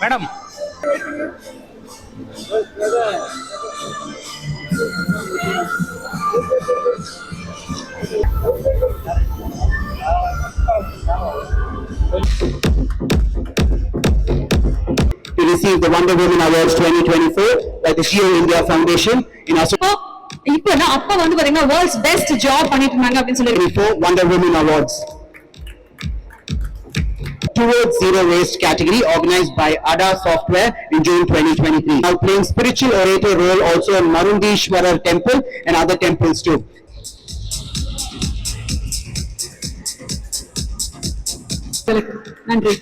Madam to receive the Wonder Woman Awards 2024 by the Geo India Foundation in இப்போ நான் அப்பா வந்து பாத்தீங்கன்னா வேர்ல்ட்ஸ் பெஸ்ட் ஜாப் பண்ணிட்டு இருந்தாங்க அப்படின்னு சொல்லி Wonder Woman Awards towards zero waste category organized by Ada Software in June 2023. Now playing spiritual orator role also in Marundishwarar temple and other temples too. நன்றி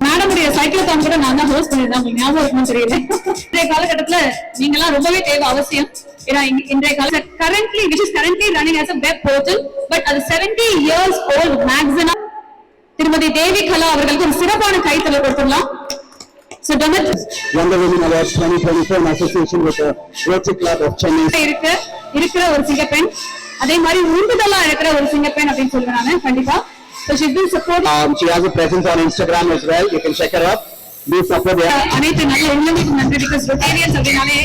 மேடமுடைய சைக்கிளத்தான் கூட நான் தான் ஹோஸ்ட் பண்ணிருந்தேன். உங்களுக்கு ஞாபகம் இருக்குன்னு தெரியல. இன்றைய காலகட்டத்துல நீங்க எல்லாம் ரொம்பவே தேவை அவசியம். ஏன்னா இன்றைய கால currently which is currently running as a web portal but அது 70 years old magazine திருமதி தேவி கலா அவர்களுக்கு ஒரு சிறப்பான கைத்தட்டல் கொடுத்துடலாம். So Wonder Woman Awards 2024 in association with the Rotary Club of Chennai இருக்கிற ஒரு சிங்கப்பெண், அதே மாதிரி உந்துதலா இருக்கிற ஒரு சிங்கப்பெண் அப்படின்னு சொல்லுவேன் நான் கண்டிப்பா. So she's been supporting. She has a presence on Instagram as well. You can check her up. Do support her. அனைத்து நல்ல உள்ளங்களுக்கு நன்றி. because Rotarians அப்படினாலே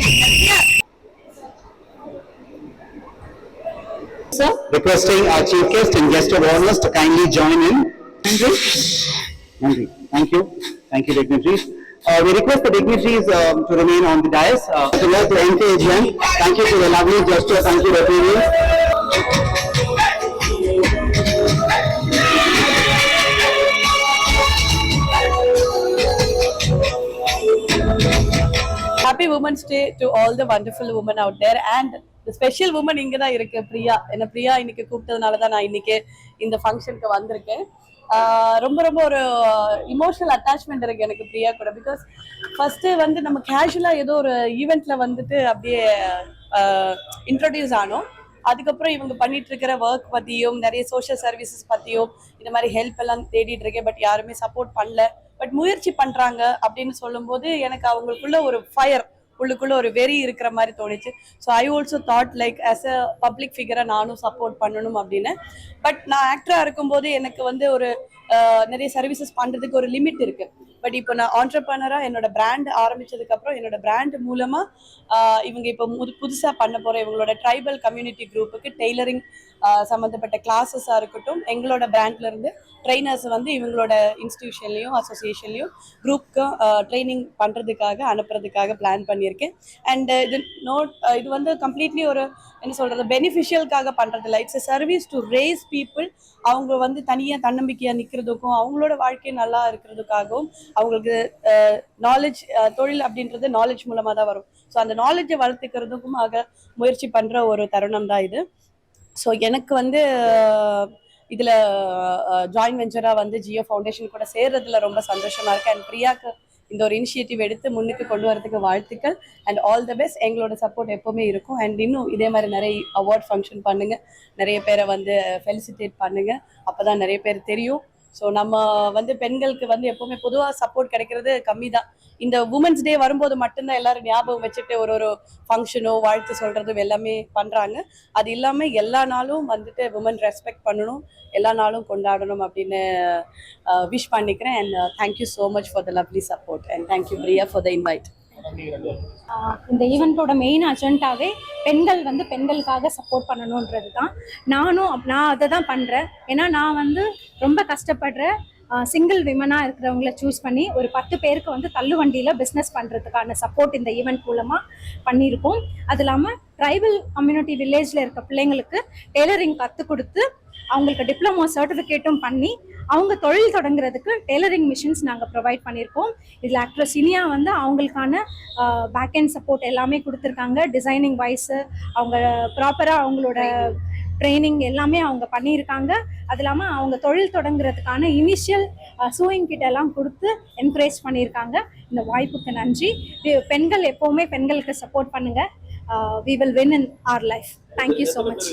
sir requesting our chief guest and guest of honors to kindly join in. Nandri. Thank you. Thank you, dignitaries. We request the dignitaries to remain on the dais. To encourage them. Thank you for the lovely gesture. Thank you, Rotarians. Happy Women's Day to all the wonderful women out there and the special woman இங்க தான் இருக்கு பிரியா. என்ன பிரியா இன்னைக்கு கூப்பிட்டதுனால தான் நான் இன்னைக்கு இந்த ஃபங்க்ஷனுக்கு வந்திருக்கேன். ரொம்ப ரொம்ப ஒரு இமோஷனல் அட்டாச்மெண்ட் இருக்கு எனக்கு பிரியா கூட. பிகாஸ் ஃபர்ஸ்ட் வந்து நம்ம கேஷுவலா ஏதோ ஒரு ஈவெண்ட்ல வந்துட்டு அப்படியே இன்ட்ரோடியூஸ் ஆனோம். அதுக்கப்புறம் இவங்க பண்ணிட்டு இருக்கிற ஒர்க் பத்தியும் நிறைய சோஷியல் சர்வீசஸ் பத்தியும் இந்த மாதிரி ஹெல்ப் எல்லாம் தேடிட்டு இருக்கேன். பட் யாருமே சப்போர்ட் பண்ணல. பட் முயற்சி பண்றாங்க அப்படின்னு சொல்லும் போது எனக்கு அவங்களுக்குள்ள ஒரு ஃபயர் உள்ளுக்குள்ள ஒரு வெறி இருக்கிற மாதிரி தோணுச்சு. So I also thought like as a public ஃபிகரை நானும் சப்போர்ட் பண்ணணும் அப்படின்னு. பட் நான் ஆக்டரா இருக்கும்போது எனக்கு வந்து ஒரு நிறைய சர்வீசஸ் பண்றதுக்கு ஒரு லிமிட் இருக்கு. பட் இப்போ நான் ஆண்டர்பிரனரா என்னோட பிராண்ட் ஆரம்பிச்சதுக்கு அப்புறம் என்னோட பிராண்ட் மூலமா இவங்க இப்போ புதுசா பண்ண போற இவங்களோட ட்ரைபல் கம்யூனிட்டி குரூப்புக்கு டெய்லரிங் சம்மந்தப்பட்ட கிளாஸஸா இருக்கட்டும், எங்களோட பிராண்ட்ல இருந்து ட்ரெயினர்ஸ் வந்து இவங்களோட இன்ஸ்டிடியூஷன்லயும் அசோசியேஷன்லயும் குரூப்க்கு ட்ரைனிங் பண்றதுக்காக அனுப்புறதுக்காக பிளான் பண்ணியிருக்கேன். அண்ட் இது வந்து கம்ப்ளீட்லி ஒரு என்ன சொல்றது பெனிஃபிஷியலுக்காக பண்றது இல்லை. It's a service to race people. அவங்க வந்து தனியா தன்னம்பிக்கையா நிக்கிறதுக்கும் அவங்களோட வாழ்க்கை நல்லா இருக்கிறதுக்காகவும் அவங்களுக்கு நாலேஜ் தொழில் அப்படின்றது நாலேஜ் மூலமா தான் வரும். ஸோ அந்த நாலேஜை வளர்த்துக்கிறதுக்கும் முயற்சி பண்ற ஒரு தருணம் தான் இது. ஸோ எனக்கு வந்து இதுல ஜாயின்ட் வெஞ்சரா வந்து ஜியோ ஃபவுண்டேஷன் கூட சேர்றதுல ரொம்ப சந்தோஷமா இருக்கு. அண்ட் பிரியாக்கு இந்த ஒரு இனிஷியேட்டிவ் எடுத்து முன்னுக்கு கொண்டு வரதுக்கு வாழ்த்துக்கள். And all the best. எங்களோட சப்போர்ட் எப்பவுமே இருக்கும். அண்ட் இன்னும் இதே மாதிரி நிறைய அவார்ட் ஃபங்க்ஷன் பண்ணுங்க, நிறைய பேரை வந்து ஃபெலிசிட்டேட் பண்ணுங்க, அப்பதான் நிறைய பேர் தெரியும். ஸோ நம்ம வந்து பெண்களுக்கு வந்து எப்பவுமே பொதுவாக சப்போர்ட் கிடைக்கிறது கம்மி தான். இந்த உமன்ஸ் டே வரும்போது மட்டும்தான் எல்லாரும் ஞாபகம் வச்சுட்டு ஒரு ஃபங்க்ஷனோ வாழ்த்து சொல்றதும் எல்லாமே பண்றாங்க. அது இல்லாமல் எல்லா நாளும் வந்துட்டு உமன் ரெஸ்பெக்ட் பண்ணணும், எல்லா நாளும் கொண்டாடணும் அப்படின்னு விஷ் பண்ணிக்கிறேன். And thank you so much for the lovely support and thank you Priya for the invite. இந்த ஈவெண்ட்டோட மெயின் அஜெண்டாவே பெண்கள் வந்து பெண்களுக்காக சப்போர்ட் பண்ணணுன்றது தான். நான் அதை தான் பண்ணுறேன். ஏன்னா நான் வந்து ரொம்ப கஷ்டப்படுற சிங்கிள் விமனாக இருக்கிறவங்கள சூஸ் பண்ணி ஒரு 10 பேருக்கு வந்து தள்ளுவண்டியில் பிஸ்னஸ் பண்ணுறதுக்கான சப்போர்ட் இந்த ஈவெண்ட் மூலமாக பண்ணியிருக்கோம். அது இல்லாமல் ட்ரைபல் கம்யூனிட்டி வில்லேஜில் இருக்க பிள்ளைங்களுக்கு டெய்லரிங் கற்றுக் கொடுத்து அவங்களுக்கு டிப்ளமோ சர்டிஃபிகேட்டும் பண்ணி அவங்க தொழில் தொடங்குறதுக்கு டெய்லரிங் மிஷின்ஸ் நாங்கள் ப்ரொவைட் பண்ணியிருக்கோம். இதில் ஆக்ட்ரஸ் இனியா வந்து அவங்களுக்கான பேக்எண்ட் சப்போர்ட் எல்லாமே கொடுத்துருக்காங்க. டிசைனிங் வைஸு அவங்க ப்ராப்பராக அவங்களோட ட்ரைனிங் எல்லாமே அவங்க பண்ணியிருக்காங்க. அது இல்லாமல் அவங்க தொழில் தொடங்குறதுக்கான இனிஷியல் சூயிங் கிட்ட எல்லாம் கொடுத்து என்கரேஜ் பண்ணியிருக்காங்க. இந்த வாய்ப்புக்கு நன்றி. பெண்கள் எப்போவுமே பெண்களுக்கு சப்போர்ட் பண்ணுங்கள். We will win in our life. Thank you so much.